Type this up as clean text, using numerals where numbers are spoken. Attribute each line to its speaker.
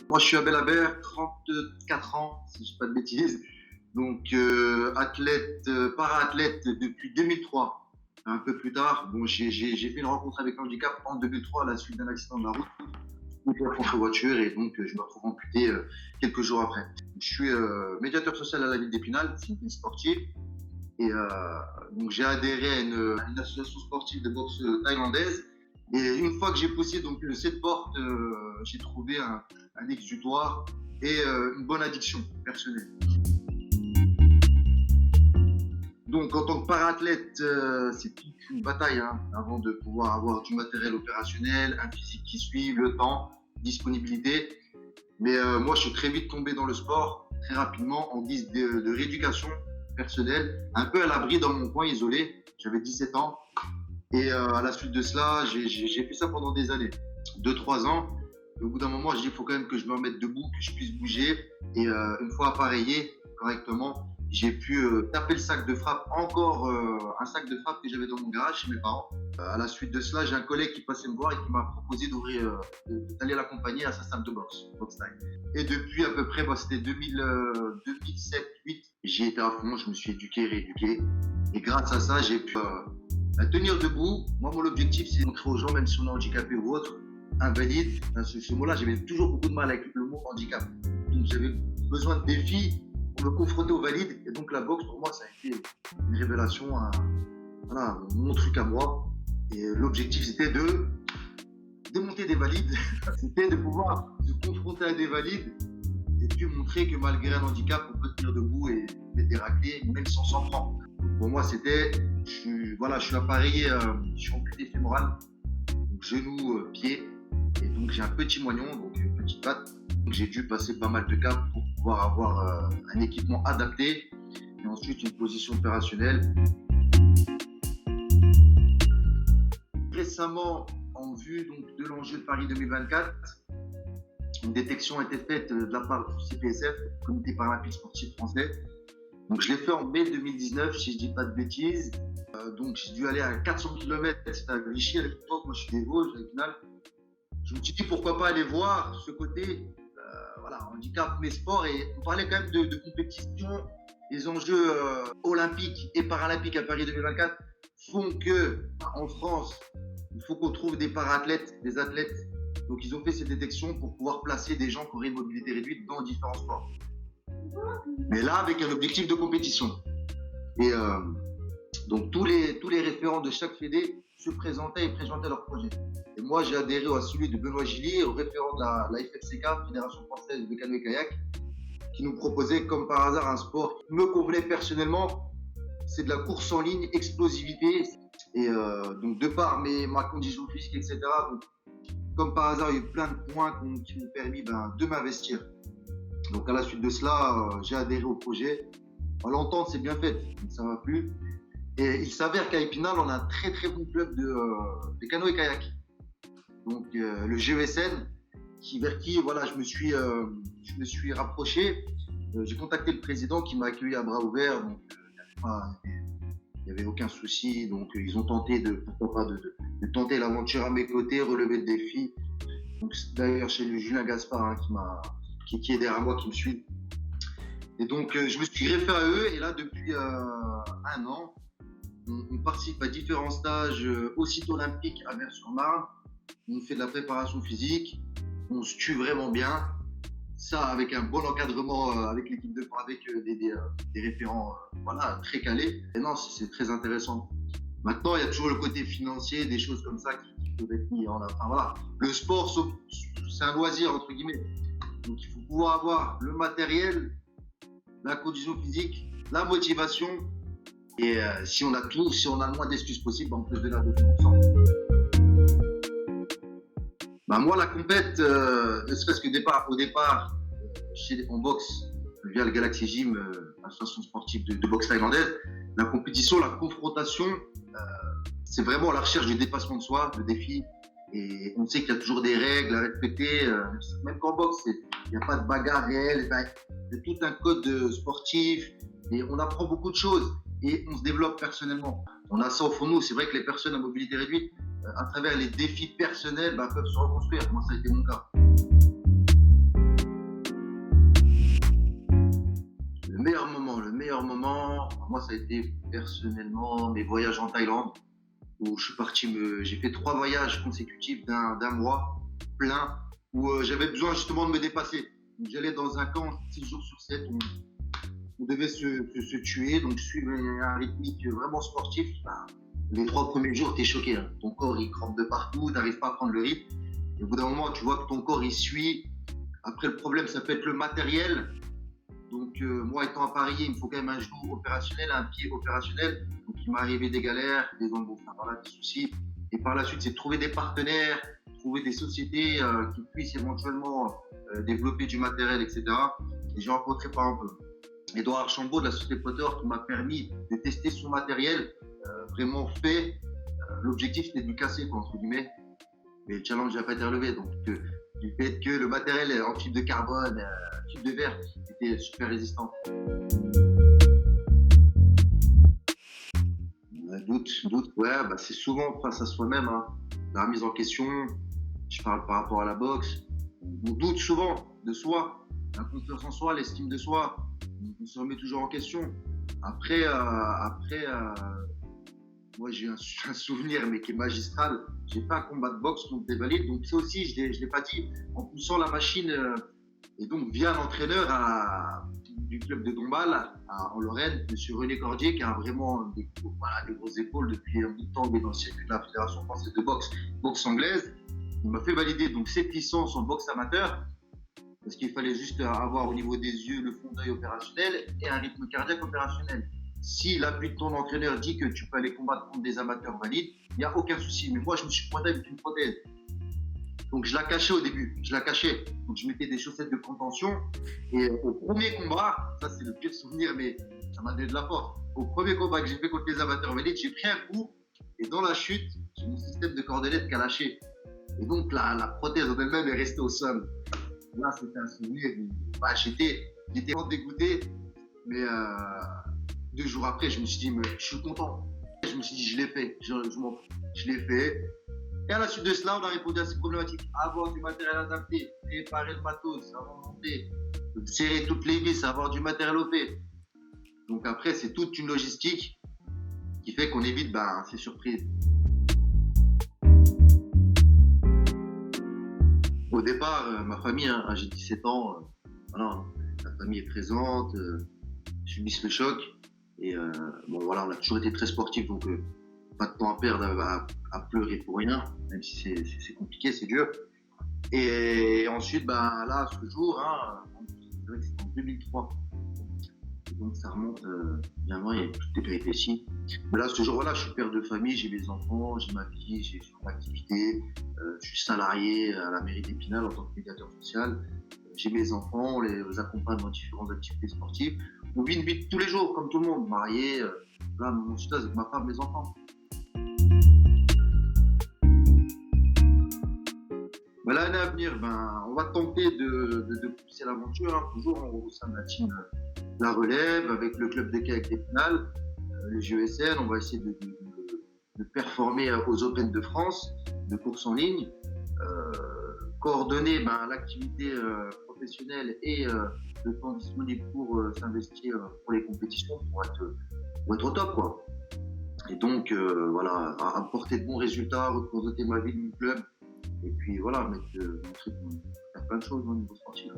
Speaker 1: Moi, je suis Abel Aber, 34 ans, si je ne dis pas de bêtises. Donc, athlète, para-athlète depuis 2003. Un peu plus tard, bon, j'ai fait une rencontre avec le handicap en 2003 à la suite d'un accident de la route, contre voiture, et donc je me retrouve amputé quelques jours après. Je suis médiateur social à la ville d'Épinal, c'est une ville sportive. Et donc j'ai adhéré à une association sportive de boxe thaïlandaise. Et une fois que j'ai poussé donc cette porte, j'ai trouvé un exutoire et une bonne addiction personnelle. Donc en tant que para-athlète, c'est toute une bataille hein, avant de pouvoir avoir du matériel opérationnel, un physique qui suit, le temps, disponibilité. Mais moi, je suis très vite tombé dans le sport, très rapidement, en guise de rééducation personnelle, un peu à l'abri dans mon coin isolé. J'avais 17 ans. Et à la suite de cela, j'ai fait ça pendant des années, 2-3 ans. Et au bout d'un moment, j'ai dit, il faut quand même que je me remette debout, que je puisse bouger. Et une fois appareillé correctement, j'ai pu taper le sac de frappe, encore un sac de frappe que j'avais dans mon garage chez mes parents. À la suite de cela, j'ai un collègue qui passait me voir et qui m'a proposé d'aller l'accompagner à sa salle de boxe taille. Et depuis à peu près, c'était 2007-2008, j'y étais à fond, je me suis éduqué, rééduqué. Et grâce à ça, j'ai pu tenir debout. Moi, mon objectif, c'est de montrer aux gens, même si on est handicapé ou autre, invalide. Ce mot-là, j'avais toujours beaucoup de mal avec le mot handicap. Donc, j'avais besoin de défis pour me confronter aux valides. Et donc, la boxe, pour moi, ça a été une révélation, voilà, mon truc à moi. Et l'objectif, c'était de démonter des valides. C'était de pouvoir se confronter à des valides et puis montrer que malgré un handicap, on peut tenir debout et mettre des raclés, même si on s'en prend. Pour moi, c'était, je suis appareillé, je suis amputé fémoral, donc genou, pied, et donc j'ai un petit moignon, donc une petite patte. Donc j'ai dû passer pas mal de caps pour pouvoir avoir un équipement adapté et ensuite une position opérationnelle. Récemment, en vue donc, de l'enjeu de Paris 2024, une détection a été faite de la part du CPSF, Comité paralympique sportif français. Donc je l'ai fait en mai 2019, si je ne dis pas de bêtises. Donc j'ai dû aller à 400 km, c'était à Vichy à l'époque, moi je suis des Vosges, à Épinal. Je me suis dit pourquoi pas aller voir ce côté, voilà, handicap mais sport, et on parlait quand même de compétition. Les enjeux olympiques et paralympiques à Paris 2024 font que en France, il faut qu'on trouve des para-athlètes, des athlètes. Donc ils ont fait cette détection pour pouvoir placer des gens qui auraient une mobilité réduite dans différents sports. Mais là, avec un objectif de compétition. Et donc, tous les référents de chaque fédé se présentaient et présentaient leur projet. Et moi, j'ai adhéré à celui de Benoît Gillier, au référent de la FFCK, Fédération Française de Canoë-Kayak, qui nous proposait, comme par hasard, un sport qui me convenait personnellement. C'est de la course en ligne, explosivité. Et donc, de par ma condition physique, etc., donc, comme par hasard, il y a eu plein de points qui m'ont permis de m'investir. Donc à la suite de cela, j'ai adhéré au projet. L'entente s'est bien faite, ça m'a plu. Et il s'avère qu'à Épinal, on a un très très bon club de canoë-kayak. Donc le GESN, vers qui voilà, je me suis rapproché. J'ai contacté le président qui m'a accueilli à bras ouverts. Donc il n'y avait aucun souci. Donc ils ont tenté de tenter l'aventure à mes côtés, relever le défi. Donc d'ailleurs chez le Julien Gaspard hein, qui est derrière moi, qui me suit. Et donc, je me suis greffé à eux. Et là, depuis un an, on participe à différents stages au site olympique à Vers-sur-Marne. On fait de la préparation physique. On se tue vraiment bien. Ça, avec un bon encadrement avec l'équipe de France, avec des référents voilà, très calés. Et non, c'est très intéressant. Maintenant, il y a toujours le côté financier, des choses comme ça qui peuvent être mis en avant. Enfin, voilà. Le sport, c'est un loisir, entre guillemets. Donc, il faut pouvoir avoir le matériel, la condition physique, la motivation. Et si on a tout, si on a le moins d'excuses possible, on peut se donner à 200%. Moi, la compète, ne serait-ce que au départ, en boxe, via le Galaxy Gym, l'association sportive de boxe thaïlandaise, la compétition, la confrontation, c'est vraiment la recherche du dépassement de soi, le défi. Et on sait qu'il y a toujours des règles à respecter, même qu'en boxe, il n'y a pas de bagarre réelle, il y a tout un code sportif et on apprend beaucoup de choses et on se développe personnellement. On a ça au fond de nous. C'est vrai que les personnes à mobilité réduite, à travers les défis personnels, peuvent se reconstruire. Moi, ça a été mon cas. Moi, ça a été personnellement mes voyages en Thaïlande, où je suis parti j'ai fait 3 voyages consécutifs d'un mois plein, où j'avais besoin justement de me dépasser. Donc, j'allais dans un camp 6 jours sur 7, on devait se tuer, donc suivre un rythmique vraiment sportif. Bah, les 3 premiers jours, t'es choqué, hein. Ton corps il crampe de partout, t'arrives pas à prendre le rythme. Et au bout d'un moment, tu vois que ton corps il suit. Après, le problème, ça peut être le matériel. Donc, moi, étant appareillé, il me faut quand même un genou opérationnel, un pied opérationnel. Donc, il m'est arrivé des galères, des embûches, enfin, voilà, des soucis. Et par la suite, c'est de trouver des partenaires, trouver des sociétés qui puissent éventuellement développer du matériel, etc. Et j'ai rencontré par exemple Edouard Archambault de la société Potter qui m'a permis de tester son matériel vraiment fait. L'objectif, c'était de lui casser, quoi, entre guillemets. Mais le challenge n'a pas été relevé. Donc, du fait que le matériel en fibre de carbone, fibre de verre, était super résistant. Doute, ouais, bah c'est souvent face à soi-même, hein. La remise en question, je parle par rapport à la boxe. On doute souvent de soi, la confiance en soi, l'estime de soi. On se remet toujours en question. Après, moi j'ai un souvenir, mais qui est magistral. J'ai fait un combat de boxe contre des valides, donc ça aussi, je l'ai pas dit, en poussant la machine. Et donc, via l'entraîneur du club de Dombasle, en Lorraine, M. René Cordier, qui a vraiment des grosses épaules depuis un bout de temps, mais dans le circuit de la Fédération française de boxe anglaise, il m'a fait valider donc 7 licences en boxe amateur, parce qu'il fallait juste avoir au niveau des yeux le fond d'œil opérationnel et un rythme cardiaque opérationnel. Si l'appui de ton entraîneur dit que tu peux aller combattre contre des amateurs valides, il n'y a aucun souci. Mais moi, je me suis pointé avec une prothèse. Donc je la cachais au début, Donc je mettais des chaussettes de contention. Et au premier combat, ça c'est le pire souvenir, mais ça m'a donné de la force. Au premier combat que j'ai fait contre les amateurs valides, j'ai pris un coup et dans la chute, j'ai mon système de cordelette qui a lâché. Et donc la prothèse en elle-même est restée au sol. Là, c'était un souvenir. Bah, j'étais vraiment dégoûté, mais 2 jours après, je me suis dit, mais je suis content. Je me suis dit, je l'ai fait. Je l'ai fait. Et à la suite de cela, on a répondu à ces problématiques. Avoir du matériel adapté, préparer le matos, savoir monter, serrer toutes les vis, avoir du matériel OP. Donc après, c'est toute une logistique qui fait qu'on évite ces surprises. Au départ, ma famille, hein, j'ai 17 ans, voilà, la famille est présente, subissent le choc. Et bon voilà, on a toujours été très sportifs, donc pas de temps à perdre à pleurer pour rien, même si c'est compliqué, c'est dur. Et ensuite, là, ce jour, hein, c'est vrai que c'était en 2003. Et donc ça remonte bien loin, il y a toutes les péripéties. Mais là, ce jour, voilà, je suis père de famille, j'ai mes enfants, j'ai ma vie, j'ai mon activité. Je suis salarié à la mairie d'Épinal en tant que médiateur social. J'ai mes enfants, on les accompagne dans différentes activités sportives. On vit une vie de tous les jours, comme tout le monde, marié. Là, mon stage avec ma femme, mes enfants. L'année à venir, on va tenter de pousser l'aventure, hein, toujours au sein de la team La Relève, avec le club de kayak d'Épinal, les JESN. On va essayer de performer aux Open de France, de course en ligne, coordonner l'activité professionnelle et le temps disponible pour s'investir pour les compétitions, pour être au top, quoi. Et donc, voilà, apporter de bons résultats, représenter ma vie de mon club. Et puis voilà, faire plein de choses au niveau sportif.